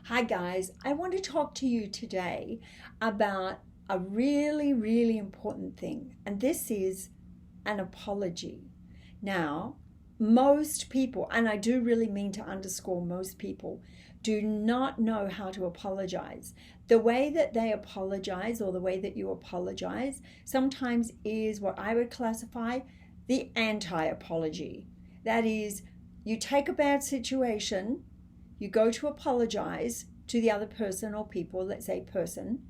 Hi guys, I want to talk to you today about a really, really important thing, and this is an apology. Now, most people, and I do really mean to underscore most people, do not know how to apologize. The way that they apologize or the way that you apologize sometimes is what I would classify the anti-apology. That is, you take a bad situation, you go to apologize to the other person or people, let's say person,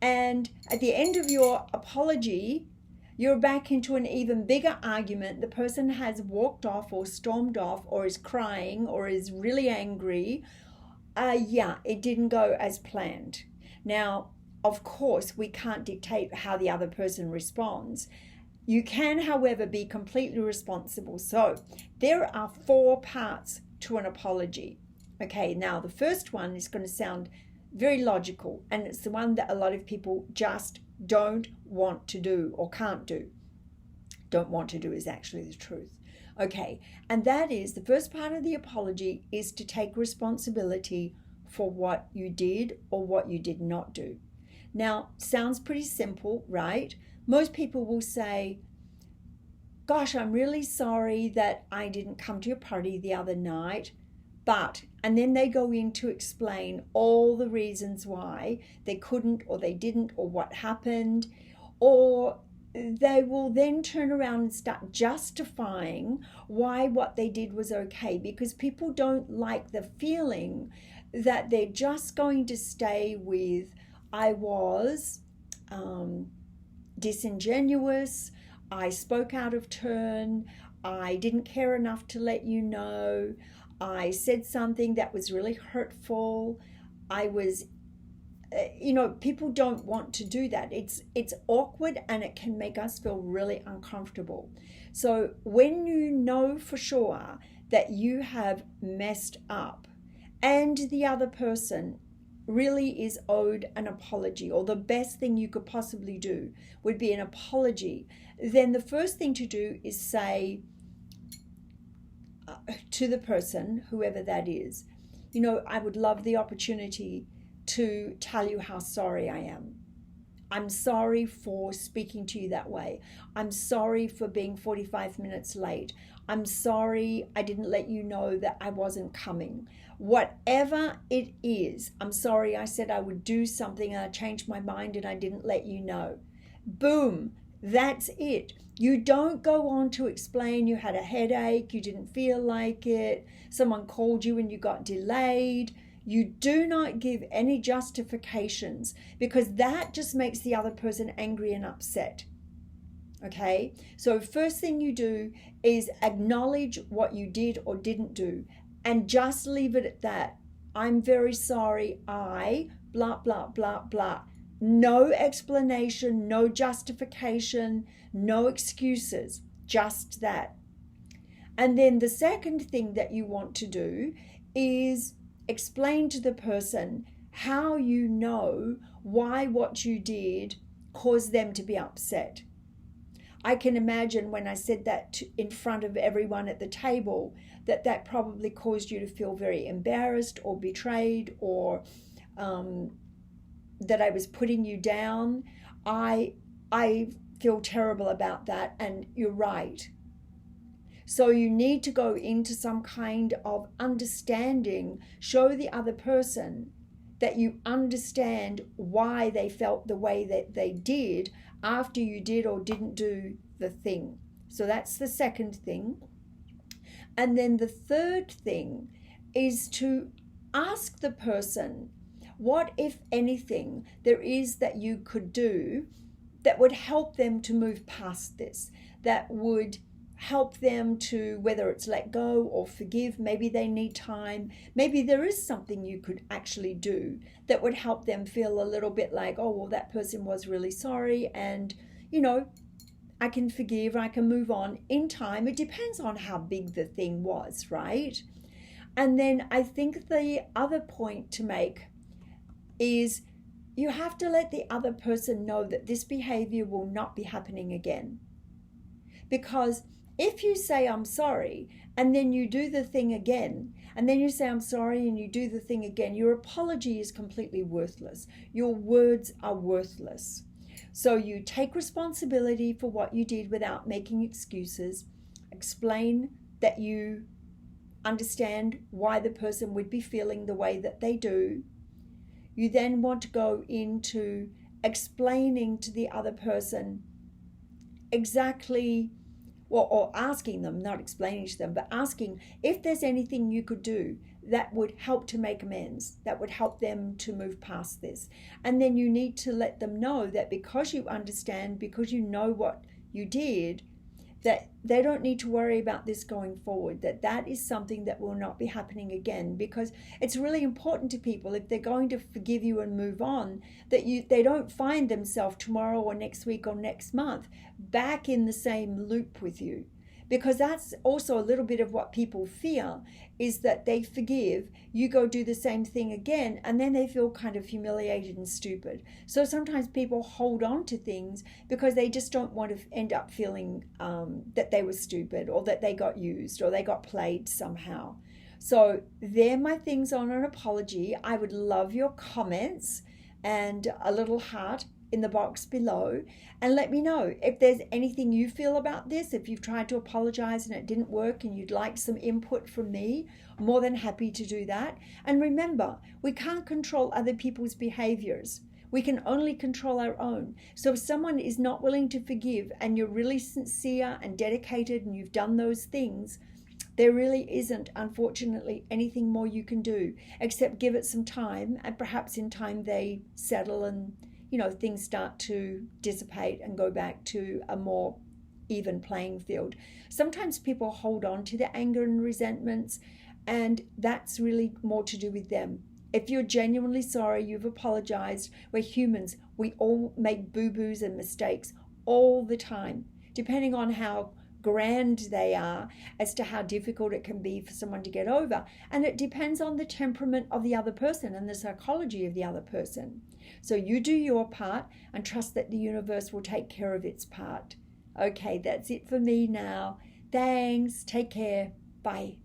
and at the end of your apology, you're back into an even bigger argument. The person has walked off or stormed off or is crying or is really angry. Yeah, it didn't go as planned. Now, of course, we can't dictate how the other person responds. You can, however, be completely responsible. So there are four parts to an apology. Okay, now the first one is going to sound very logical, and it's the one that a lot of people just don't want to do or can't do. Don't want to do is actually the truth. Okay, and that is the first part of the apology is to take responsibility for what you did or what you did not do. Now, sounds pretty simple, right? Most people will say, gosh, I'm really sorry that I didn't come to your party the other night. But, and then they go in to explain all the reasons why they couldn't or they didn't or what happened, or they will then turn around and start justifying why what they did was okay, because people don't like the feeling that they're just going to stay with, I was disingenuous, I spoke out of turn, I didn't care enough to let you know, I said something that was really hurtful. I was, people don't want to do that. It's awkward and it can make us feel really uncomfortable. So when you know for sure that you have messed up and the other person really is owed an apology, or the best thing you could possibly do would be an apology, then the first thing to do is say, to the person, whoever that is, I would love the opportunity to tell you how sorry I am. I'm sorry for speaking to you that way. I'm sorry for being 45 minutes late. I'm sorry I didn't let you know that I wasn't coming. Whatever it is, I'm sorry I said I would do something and I changed my mind and I didn't let you know. Boom, that's it. You don't go on to explain you had a headache, you didn't feel like it, someone called you and you got delayed. You do not give any justifications, because that just makes the other person angry and upset. Okay, so first thing you do is acknowledge what you did or didn't do and just leave it at that. I'm very sorry, I blah, blah, blah, blah. No explanation, no justification, no excuses, just that. And then the second thing that you want to do is explain to the person how you know why what you did caused them to be upset. I can imagine when I said that in front of everyone at the table, that probably caused you to feel very embarrassed or betrayed, or that I was putting you down. I feel terrible about that, and you're right. So you need to go into some kind of understanding, show the other person that you understand why they felt the way that they did after you did or didn't do the thing. So that's the second thing. And then the third thing is to ask the person, what, if anything, there is that you could do that would help them to move past this, that would help them to, whether it's let go or forgive. Maybe they need time. Maybe there is something you could actually do that would help them feel a little bit like, oh, well, that person was really sorry, and I can forgive, I can move on in time. It depends on how big the thing was, right? And then I think the other point to make is you have to let the other person know that this behavior will not be happening again. Because If you say, I'm sorry, and then you do the thing again, and then you say, I'm sorry, and you do the thing again, your apology is completely worthless. Your words are worthless. So you take responsibility for what you did without making excuses. Explain that you understand why the person would be feeling the way that they do. You then want to go into explaining to the other person exactly, or asking them, not explaining to them, but asking if there's anything you could do that would help to make amends, that would help them to move past this. And then you need to let them know that because you understand, because you know what you did, that they don't need to worry about this going forward, that is something that will not be happening again, because it's really important to people, if they're going to forgive you and move on, that they don't find themselves tomorrow or next week or next month back in the same loop with you. Because that's also a little bit of what people fear, is that they forgive, you go do the same thing again, and then they feel kind of humiliated and stupid. So sometimes people hold on to things because they just don't want to end up feeling that they were stupid, or that they got used, or they got played somehow. So they're my things on an apology. I would love your comments and a little heart in the box below, and let me know if there's anything you feel about this. If you've tried to apologize and it didn't work and you'd like some input from me, I'm more than happy to do that. And remember, we can't control other people's behaviors. We can only control our own. So if someone is not willing to forgive, and you're really sincere and dedicated and you've done those things, there really isn't, unfortunately, anything more you can do except give it some time, and perhaps in time they settle and things start to dissipate and go back to a more even playing field. Sometimes people hold on to their anger and resentments, and that's really more to do with them. If you're genuinely sorry, you've apologized. We're humans. We all make boo-boos and mistakes all the time, depending on how grand they are, as to how difficult it can be for someone to get over. And it depends on the temperament of the other person and the psychology of the other person. So you do your part and trust that the universe will take care of its part. Okay, that's it for me now. Thanks. Take care. Bye.